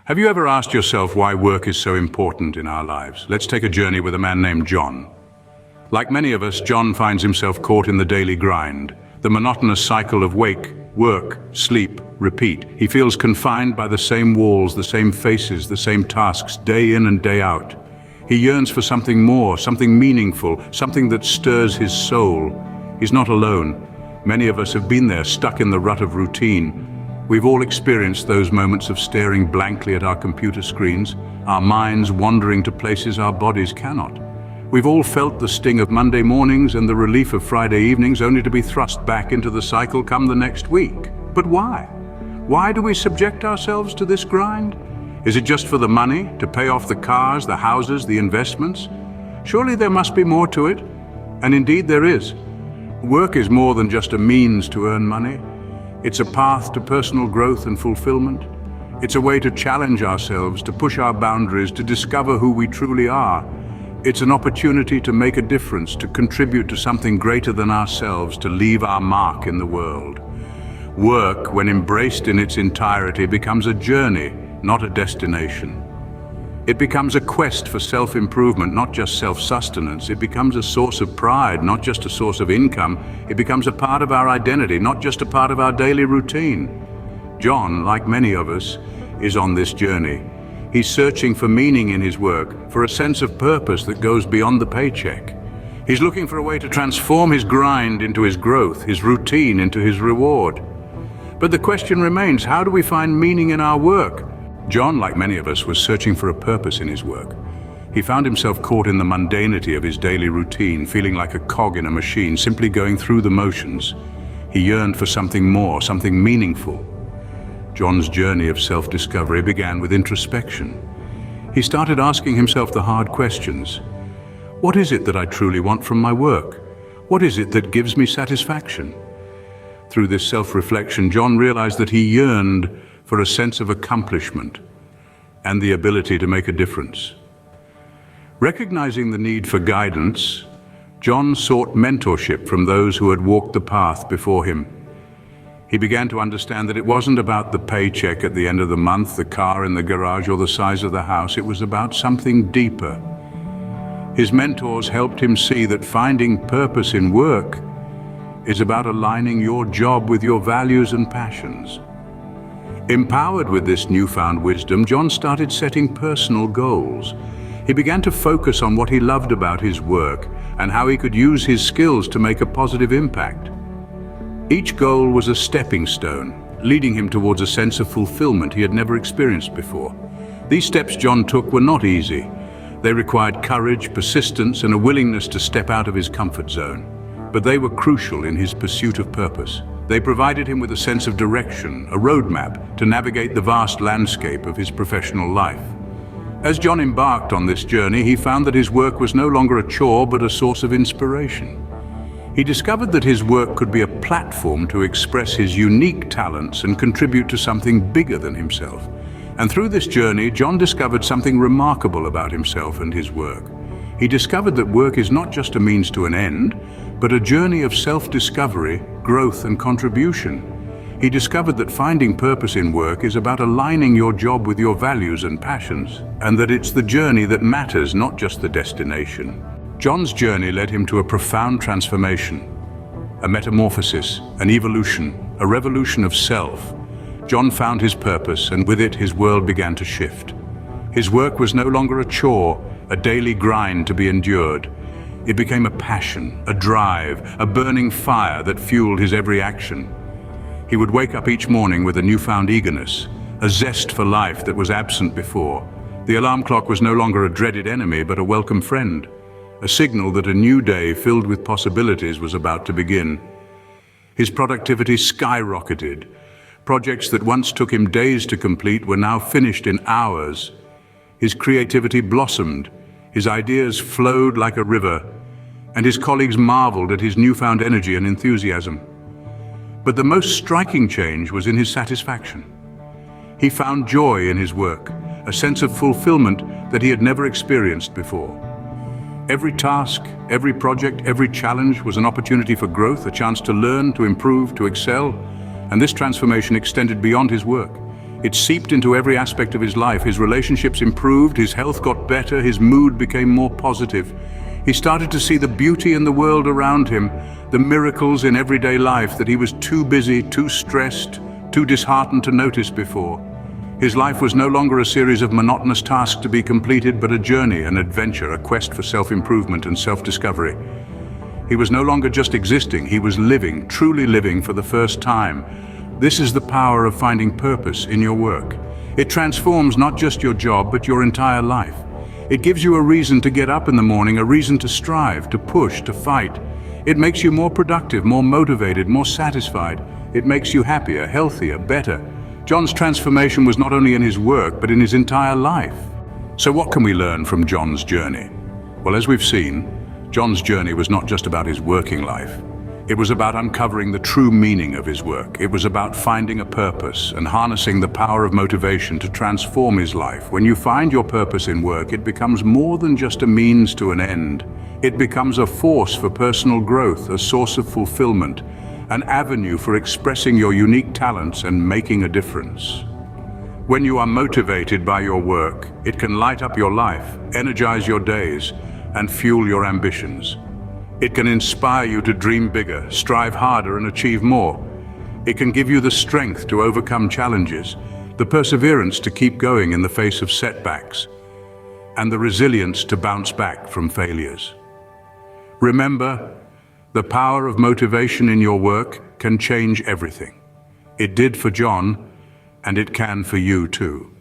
Have you ever asked yourself why work is so important in our lives? Let's take a journey with a man named John. Like many of us, John finds himself caught in the daily grind, the monotonous cycle of wake, work, sleep, repeat. He feels confined by the same walls, the same faces, the same tasks, day in and day out. He yearns for something more, something meaningful, something that stirs his soul. He's not alone. Many of us have been there, stuck in the rut of routine. We've all experienced those moments of staring blankly at our computer screens, our minds wandering to places our bodies cannot. We've all felt the sting of Monday mornings and the relief of Friday evenings, only to be thrust back into the cycle come the next week. But why? Why do we subject ourselves to this grind? Is it just for the money, to pay off the cars, the houses, the investments? Surely there must be more to it. And indeed there is. Work is more than just a means to earn money. It's a path to personal growth and fulfillment. It's a way to challenge ourselves, to push our boundaries, to discover who we truly are. It's an opportunity to make a difference, to contribute to something greater than ourselves, to leave our mark in the world. Work, when embraced in its entirety, becomes a journey, not a destination. It becomes a quest for self-improvement, not just self-sustenance. It becomes a source of pride, not just a source of income. It becomes a part of our identity, not just a part of our daily routine. John, like many of us, is on this journey. He's searching for meaning in his work, for a sense of purpose that goes beyond the paycheck. He's looking for a way to transform his grind into his growth, his routine into his reward. But the question remains, how do we find meaning in our work? John, like many of us, was searching for a purpose in his work. He found himself caught in the mundanity of his daily routine, feeling like a cog in a machine, simply going through the motions. He yearned for something more, something meaningful. John's journey of self-discovery began with introspection. He started asking himself the hard questions. What is it that I truly want from my work? What is it that gives me satisfaction? Through this self-reflection, John realized that he yearned for a sense of accomplishment and the ability to make a difference. Recognizing the need for guidance, John sought mentorship from those who had walked the path before him. He began to understand that it wasn't about the paycheck at the end of the month, the car in the garage, or the size of the house. It was about something deeper. His mentors helped him see that finding purpose in work is about aligning your job with your values and passions. Empowered with this newfound wisdom, John started setting personal goals. He began to focus on what he loved about his work and how he could use his skills to make a positive impact. Each goal was a stepping stone, leading him towards a sense of fulfillment he had never experienced before. These steps John took were not easy. They required courage, persistence, and a willingness to step out of his comfort zone. But they were crucial in his pursuit of purpose. They provided him with a sense of direction, a roadmap to navigate the vast landscape of his professional life. As John embarked on this journey, he found that his work was no longer a chore but a source of inspiration. He discovered that his work could be a platform to express his unique talents and contribute to something bigger than himself. And through this journey, John discovered something remarkable about himself and his work. He discovered that work is not just a means to an end, but a journey of self-discovery, growth, and contribution. He discovered that finding purpose in work is about aligning your job with your values and passions, and that it's the journey that matters, not just the destination. John's journey led him to a profound transformation, a metamorphosis, an evolution, a revolution of self. John found his purpose, and with it his world began to shift. His work was no longer a chore, a daily grind to be endured. It became a passion, a drive, a burning fire that fueled his every action. He would wake up each morning with a newfound eagerness, a zest for life that was absent before. The alarm clock was no longer a dreaded enemy, but a welcome friend, a signal that a new day filled with possibilities was about to begin. His productivity skyrocketed. Projects that once took him days to complete were now finished in hours. His creativity blossomed, his ideas flowed like a river, and his colleagues marveled at his newfound energy and enthusiasm. But the most striking change was in his satisfaction. He found joy in his work, a sense of fulfillment that he had never experienced before. Every task, every project, every challenge was an opportunity for growth, a chance to learn, to improve, to excel, and this transformation extended beyond his work. It seeped into every aspect of his life. His relationships improved, his health got better, his mood became more positive. He started to see the beauty in the world around him, the miracles in everyday life that he was too busy, too stressed, too disheartened to notice before. His life was no longer a series of monotonous tasks to be completed, but a journey, an adventure, a quest for self-improvement and self-discovery. He was no longer just existing, he was living, truly living for the first time. This is the power of finding purpose in your work. It transforms not just your job, but your entire life. It gives you a reason to get up in the morning, a reason to strive, to push, to fight. It makes you more productive, more motivated, more satisfied. It makes you happier, healthier, better. John's transformation was not only in his work, but in his entire life. So what can we learn from John's journey? Well, as we've seen, John's journey was not just about his working life. It was about uncovering the true meaning of his work. It was about finding a purpose and harnessing the power of motivation to transform his life. When you find your purpose in work, it becomes more than just a means to an end. It becomes a force for personal growth, a source of fulfillment, an avenue for expressing your unique talents and making a difference. When you are motivated by your work, it can light up your life, energize your days, and fuel your ambitions. It can inspire you to dream bigger, strive harder, and achieve more. It can give you the strength to overcome challenges, the perseverance to keep going in the face of setbacks, and the resilience to bounce back from failures. Remember, the power of motivation in your work can change everything. It did for John, and it can for you too.